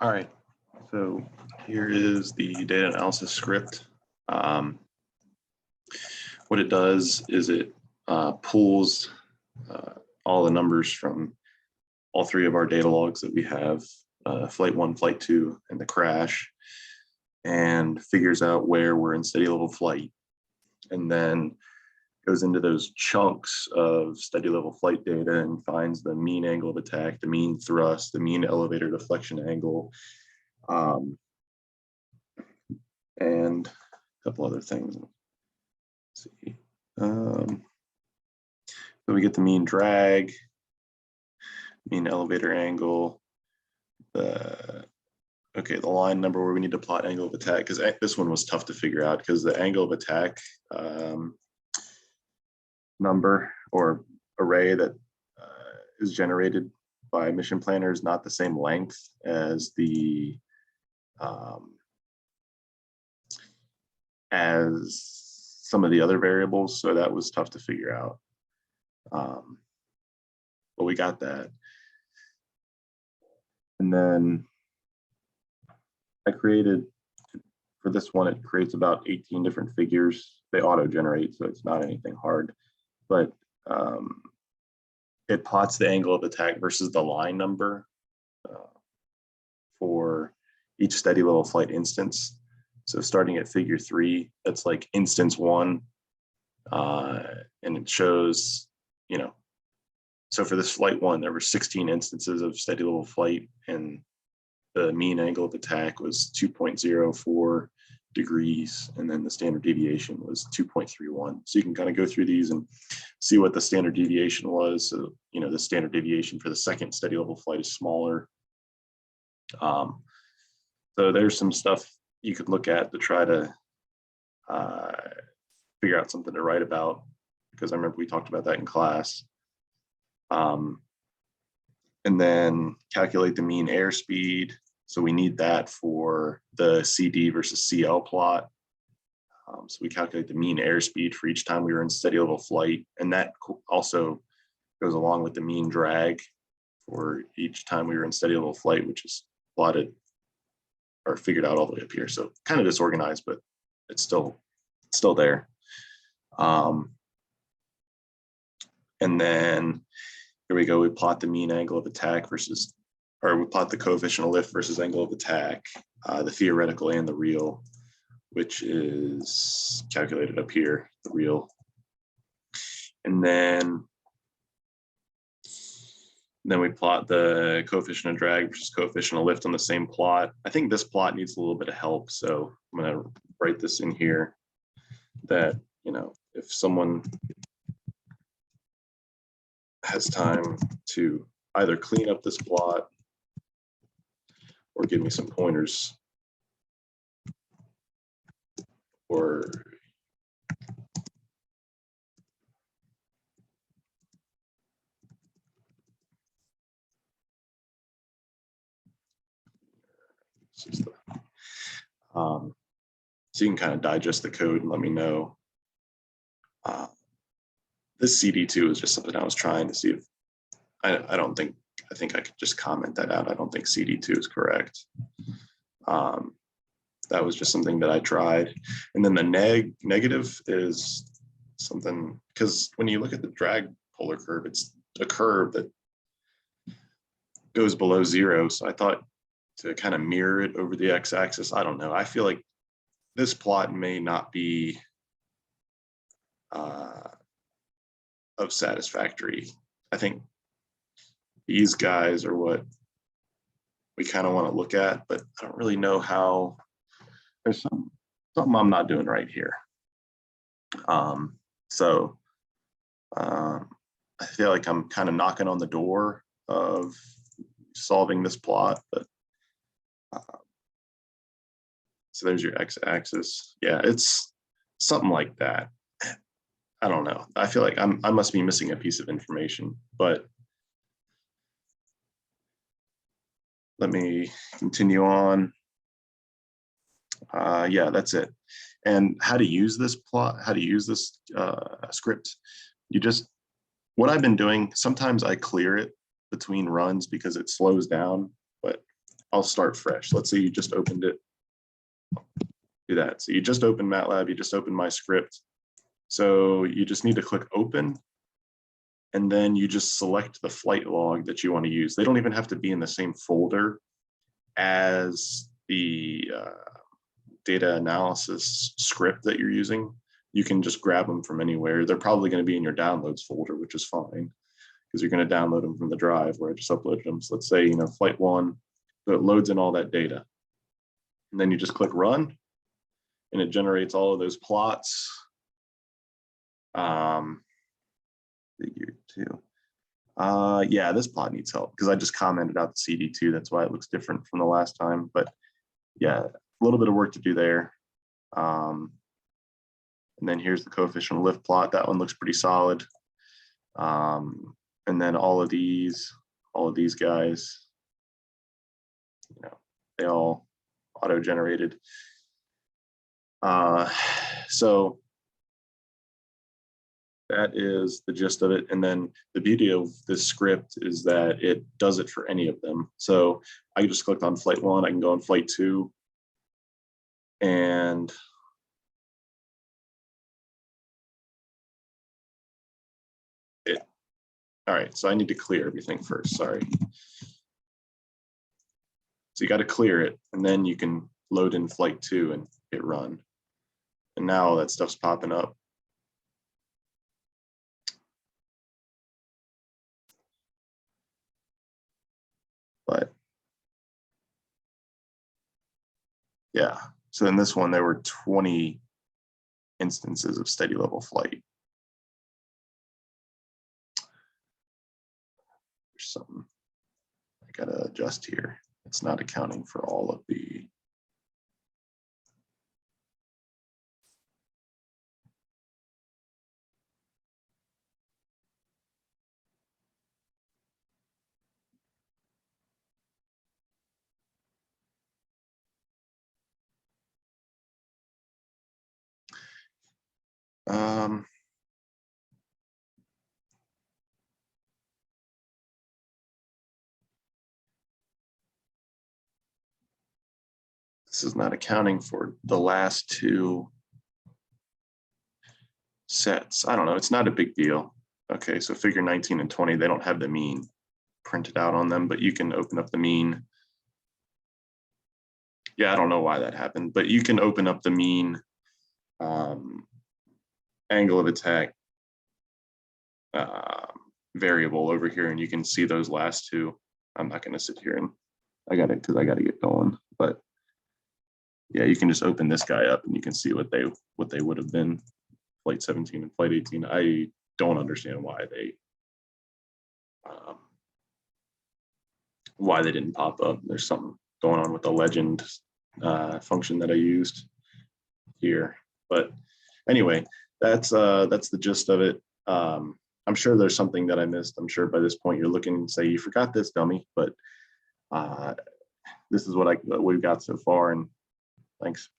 All right, so here is the data analysis script. What it does is it pulls all the numbers from all three of our data logs that we have, flight 1, flight 2, and the crash, and figures out where we're in steady level flight, and then goes into those chunks of steady level flight data and finds the mean angle of attack, the mean thrust, the mean elevator deflection angle, and a couple other things. Let's see. So we get the mean drag, mean elevator angle, the line number where we need to plot angle of attack, because this one was tough to figure out because the angle of attack number or array that is generated by Mission Planner is not the same length as the as some of the other variables, so that was tough to figure out. But we got that. And then I created, for this one, it creates about 18 different figures. They auto-generate, so it's not anything hard. But it plots the angle of attack versus the line number for each steady level flight instance. So starting at figure 3, that's like instance 1. And it shows, so for this flight 1, there were 16 instances of steady level flight, and the mean angle of attack was 2.04 degrees, and then the standard deviation was 2.31. So you can kind of go through these and see what the standard deviation was. So, the standard deviation for the second steady level flight is smaller. So there's some stuff you could look at to try to figure out something to write about, because I remember we talked about that in class. And then calculate the mean airspeed. So we need that for the CD versus CL plot. So we calculate the mean airspeed for each time we were in steady level flight. And that also goes along with the mean drag for each time we were in steady level flight, which is plotted or figured out all the way up here. So kind of disorganized, but it's still there. And then here we go, we plot the mean angle of attack versus, or we plot the coefficient of lift versus angle of attack, the theoretical and the real, which is calculated up here, the real. And then we plot the coefficient of drag versus coefficient of lift on the same plot. I think this plot needs a little bit of help, so I'm going to write this in here that, if someone has time to either clean up this plot or give me some pointers, or so you can kind of digest the code and let me know. This CD2 is just something I was trying to see if, I think I could just comment that out. I don't think CD2 is correct. That was just something that I tried. And then the negative is something, because when you look at the drag polar curve, it's a curve that goes below 0. So I thought to kind of mirror it over the x-axis, I don't know. I feel like this plot may not be of satisfactory. I think these guys are what we kind of want to look at, but I don't really know how. There's something I'm not doing right here. I feel like I'm kind of knocking on the door of solving this plot, but so there's your x-axis. Yeah, it's something like that. I don't know. I feel like I must be missing a piece of information, but let me continue on. Yeah, that's it. And how to use this plot, how to use this script, you just, what I've been doing, sometimes I clear it between runs because it slows down, but I'll start fresh. Let's say you just opened it, do that. So you just opened MATLAB, you just opened my script. So you just need to click open, and then you just select the flight log that you want to use. They don't even have to be in the same folder as the data analysis script that you're using. You can just grab them from anywhere. They're probably going to be in your downloads folder, which is fine, because you're going to download them from the drive where I just uploaded them. So let's say, flight 1, so it loads in all that data. And then you just click run, and it generates all of those plots. Figure 2. Yeah, this plot needs help because I just commented out the CD2. That's why it looks different from the last time. But yeah, a little bit of work to do there. And then here's the coefficient lift plot. That one looks pretty solid. And then all of these guys, they all auto-generated. So that is the gist of it. And then the beauty of this script is that it does it for any of them. So I just clicked on flight 1, I can go on flight 2, and all right, so I need to clear everything first, sorry. So you got to clear it, and then you can load in flight 2 and hit run. And now all that stuff's popping up. But yeah, so in this one, there were 20 instances of steady level flight. There's something I gotta adjust here. It's not accounting for all of the this is not accounting for the last 2 sets. I don't know, it's not a big deal. Okay, so figure 19 and 20, they don't have the mean printed out on them, but you can open up the mean. Yeah, I don't know why that happened, but you can open up the mean angle of attack variable over here, and you can see those last 2. I'm not going to sit here and I got it because I got to get going, but yeah, you can just open this guy up and you can see what they would have been, flight 17 and flight 18. I don't understand why they didn't pop up. There's something going on with the legend function that I used here, but anyway, that's the gist of it. I'm sure there's something that I missed. I'm sure by this point you're looking and say, you forgot this, dummy, but this is what we've got so far, and thanks.